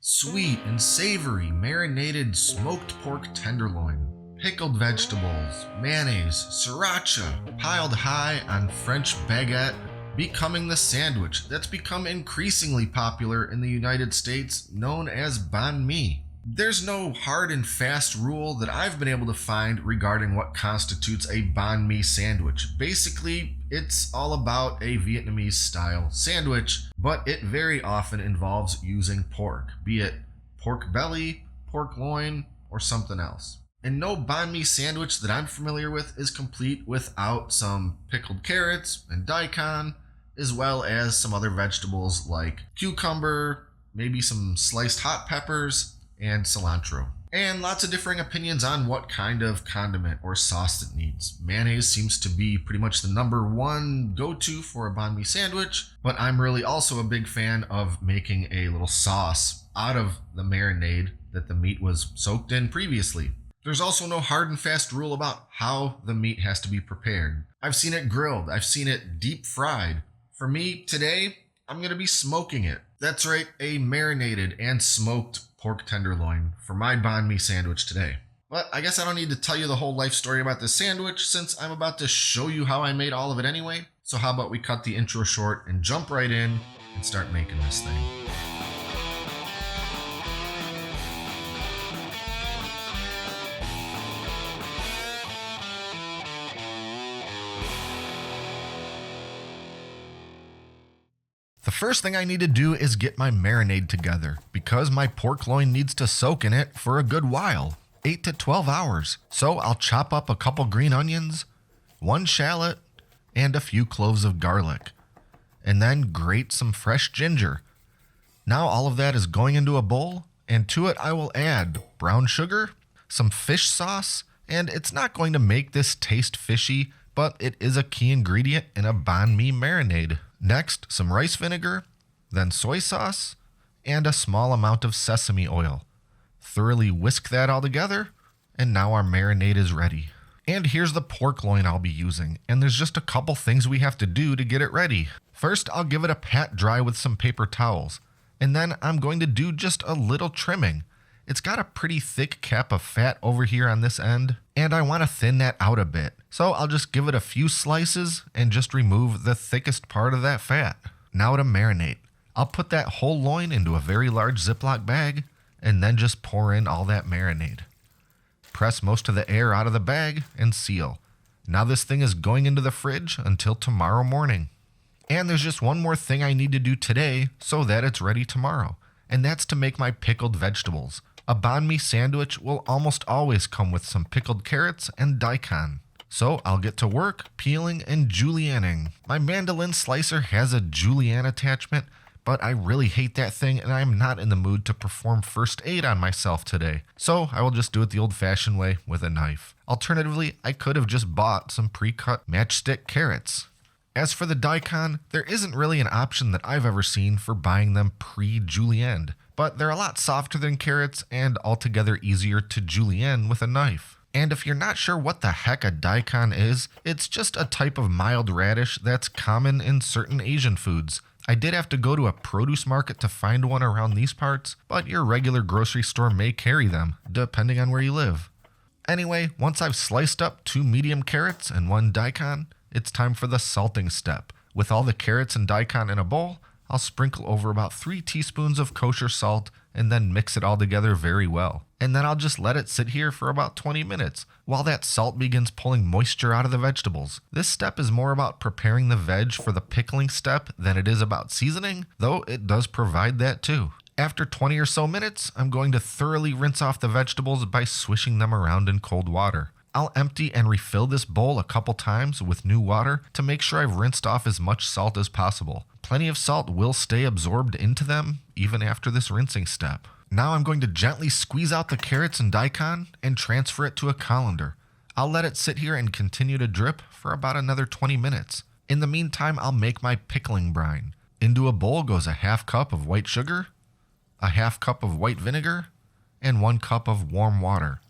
Sweet and savory marinated smoked pork tenderloin, pickled vegetables, mayonnaise, sriracha, piled high on French baguette, becoming the sandwich that's become increasingly popular in the United States, known as banh mi. There's no hard and fast rule that I've been able to find regarding what constitutes a banh mi sandwich. Basically, it's all about a Vietnamese style sandwich, but it very often involves using pork, be it pork belly, pork loin, or something else. And no banh mi sandwich that I'm familiar with is complete without some pickled carrots and daikon, as well as some other vegetables like cucumber, maybe some sliced hot peppers, and cilantro. And lots of differing opinions on what kind of condiment or sauce it needs. Mayonnaise seems to be pretty much the number one go-to for a banh mi sandwich, but I'm really also a big fan of making a little sauce out of the marinade that the meat was soaked in previously. There's also no hard and fast rule about how the meat has to be prepared. I've seen it grilled, I've seen it deep fried. For me, today, I'm going to be smoking it. That's right, a marinated and smoked pork tenderloin for my banh mi sandwich today. But I guess I don't need to tell you the whole life story about this sandwich since I'm about to show you how I made all of it anyway. So how about we cut the intro short and jump right in and start making this thing. The first thing I need to do is get my marinade together because my pork loin needs to soak in it for a good while, 8 to 12 hours. So I'll chop up a couple green onions, 1 shallot, and a few cloves of garlic, and then grate some fresh ginger. Now all of that is going into a bowl, and to it I will add brown sugar, some fish sauce, and it's not going to make this taste fishy, but it is a key ingredient in a banh mi marinade. Next, some rice vinegar, then soy sauce, and a small amount of sesame oil. Thoroughly whisk that all together, and now our marinade is ready. And here's the pork loin I'll be using, and there's just a couple things we have to do to get it ready. First, I'll give it a pat dry with some paper towels, and then I'm going to do just a little trimming. It's got a pretty thick cap of fat over here on this end, and I want to thin that out a bit. So I'll just give it a few slices and just remove the thickest part of that fat. Now to marinate. I'll put that whole loin into a very large Ziploc bag and then just pour in all that marinade. Press most of the air out of the bag and seal. Now this thing is going into the fridge until tomorrow morning. And there's just one more thing I need to do today so that it's ready tomorrow, and that's to make my pickled vegetables. A banh mi sandwich will almost always come with some pickled carrots and daikon. So I'll get to work peeling and julienning. My mandolin slicer has a julienne attachment, but I really hate that thing and I'm not in the mood to perform first aid on myself today. So I will just do it the old-fashioned way with a knife. Alternatively, I could have just bought some pre-cut matchstick carrots. As for the daikon, there isn't really an option that I've ever seen for buying them pre-julienned, but they're a lot softer than carrots and altogether easier to julienne with a knife. And if you're not sure what the heck a daikon is, it's just a type of mild radish that's common in certain Asian foods. I did have to go to a produce market to find one around these parts, but your regular grocery store may carry them, depending on where you live. Anyway, once I've sliced up 2 medium carrots and 1 daikon, it's time for the salting step. With all the carrots and daikon in a bowl, I'll sprinkle over about 3 teaspoons of kosher salt and then mix it all together very well. And then I'll just let it sit here for about 20 minutes while that salt begins pulling moisture out of the vegetables. This step is more about preparing the veg for the pickling step than it is about seasoning, though it does provide that too. After 20 or so minutes, I'm going to thoroughly rinse off the vegetables by swishing them around in cold water. I'll empty and refill this bowl a couple times with new water to make sure I've rinsed off as much salt as possible. Plenty of salt will stay absorbed into them even after this rinsing step. Now I'm going to gently squeeze out the carrots and daikon and transfer it to a colander. I'll let it sit here and continue to drip for about another 20 minutes. In the meantime, I'll make my pickling brine. Into a bowl goes a half cup of white sugar, a half cup of white vinegar, and 1 cup of warm water.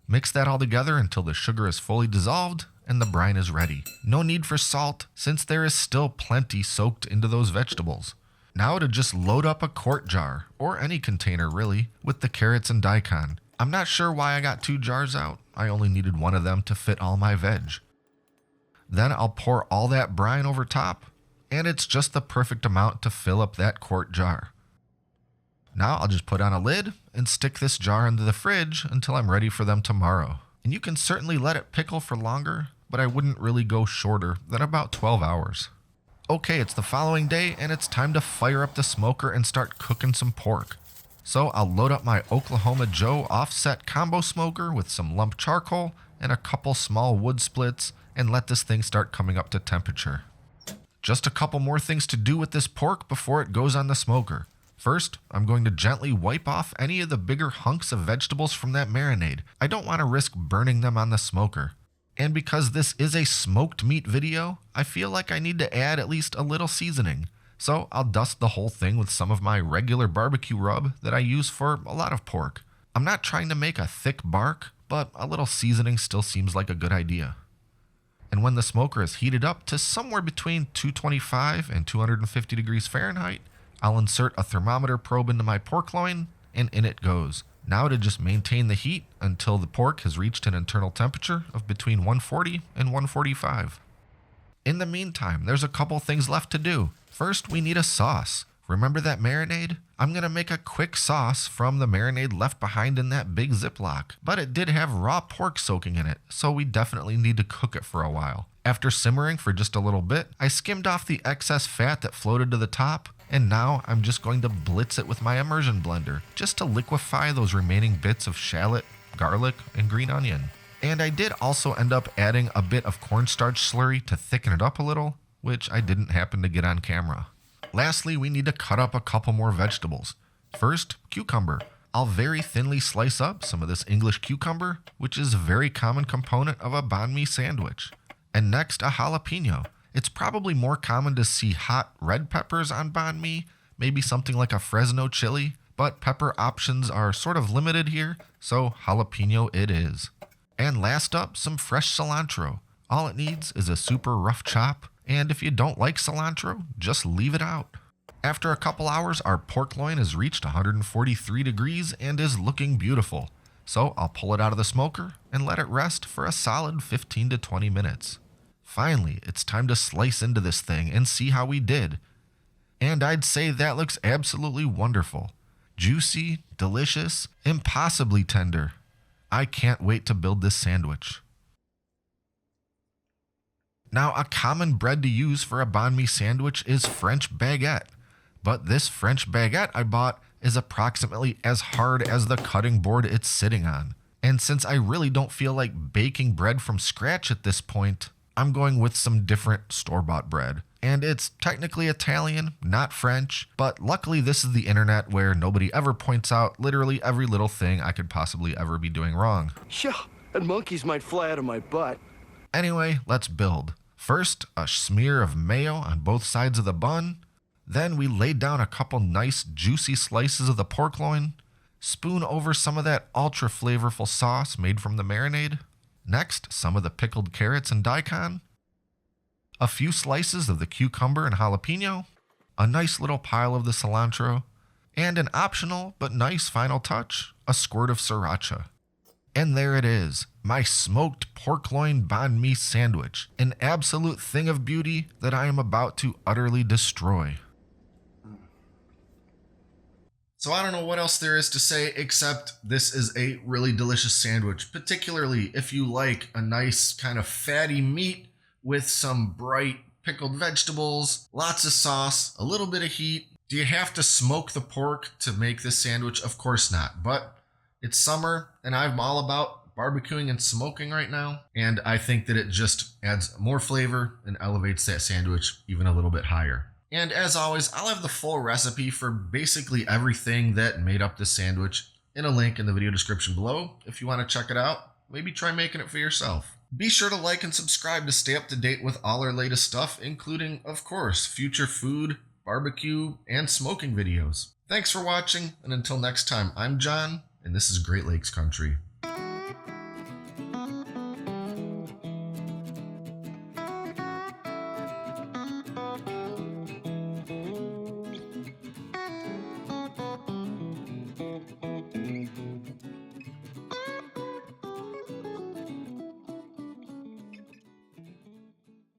Mix that all together until the sugar is fully dissolved and the brine is ready. No need for salt since there is still plenty soaked into those vegetables. Now to just load up a quart jar, or any container really, with the carrots and daikon. I'm not sure why I got 2 jars out. I only needed one of them to fit all my veg. Then I'll pour all that brine over top, and it's just the perfect amount to fill up that quart jar. Now I'll just put on a lid and stick this jar into the fridge until I'm ready for them tomorrow. And you can certainly let it pickle for longer, but I wouldn't really go shorter than about 12 hours. Okay, it's the following day and it's time to fire up the smoker and start cooking some pork. So I'll load up my Oklahoma Joe offset combo smoker with some lump charcoal and a couple small wood splits and let this thing start coming up to temperature. Just a couple more things to do with this pork before it goes on the smoker. First, I'm going to gently wipe off any of the bigger hunks of vegetables from that marinade. I don't want to risk burning them on the smoker. And because this is a smoked meat video, I feel like I need to add at least a little seasoning. So I'll dust the whole thing with some of my regular barbecue rub that I use for a lot of pork. I'm not trying to make a thick bark, but a little seasoning still seems like a good idea. And when the smoker is heated up to somewhere between 225 and 250 degrees Fahrenheit, I'll insert a thermometer probe into my pork loin, and in it goes. Now to just maintain the heat until the pork has reached an internal temperature of between 140 and 145. In the meantime, there's a couple things left to do. First, we need a sauce. Remember that marinade? I'm going to make a quick sauce from the marinade left behind in that big Ziploc, but it did have raw pork soaking in it, so we definitely need to cook it for a while. After simmering for just a little bit, I skimmed off the excess fat that floated to the top, and now I'm just going to blitz it with my immersion blender, just to liquefy those remaining bits of shallot, garlic, and green onion. And I did also end up adding a bit of cornstarch slurry to thicken it up a little, which I didn't happen to get on camera. Lastly, we need to cut up a couple more vegetables. First, cucumber. I'll very thinly slice up some of this English cucumber, which is a very common component of a banh mi sandwich. And next, a jalapeno. It's probably more common to see hot red peppers on banh mi, maybe something like a Fresno chili, but pepper options are sort of limited here, so jalapeno it is. And last up, some fresh cilantro. All it needs is a super rough chop, and if you don't like cilantro, just leave it out. After a couple hours, our pork loin has reached 143 degrees and is looking beautiful. So I'll pull it out of the smoker and let it rest for a solid 15 to 20 minutes. Finally, it's time to slice into this thing and see how we did. And I'd say that looks absolutely wonderful. Juicy, delicious, impossibly tender. I can't wait to build this sandwich. Now, a common bread to use for a banh mi sandwich is French baguette. But this French baguette I bought is approximately as hard as the cutting board it's sitting on. And since I really don't feel like baking bread from scratch at this point, I'm going with some different store-bought bread. And it's technically Italian, not French, but luckily this is the internet where nobody ever points out literally every little thing I could possibly ever be doing wrong. Yeah, and monkeys might fly out of my butt. Anyway, let's build. First, a smear of mayo on both sides of the bun. Then we laid down a couple nice juicy slices of the pork loin. Spoon over some of that ultra flavorful sauce made from the marinade. Next, some of the pickled carrots and daikon. A few slices of the cucumber and jalapeno. A nice little pile of the cilantro. And an optional but nice final touch, a squirt of sriracha. And there it is, my smoked pork loin banh mi sandwich, an absolute thing of beauty that I am about to utterly destroy. So I don't know what else there is to say except this is a really delicious sandwich, particularly if you like a nice kind of fatty meat with some bright pickled vegetables, lots of sauce, a little bit of heat. Do you have to smoke the pork to make this sandwich? Of course not, but it's summer, and I'm all about barbecuing and smoking right now, and I think that it just adds more flavor and elevates that sandwich even a little bit higher. And as always, I'll have the full recipe for basically everything that made up this sandwich in a link in the video description below. If you want to check it out, maybe try making it for yourself. Be sure to like and subscribe to stay up to date with all our latest stuff, including, of course, future food, barbecue, and smoking videos. Thanks for watching, and until next time, I'm John, and this is Great Lakes Country.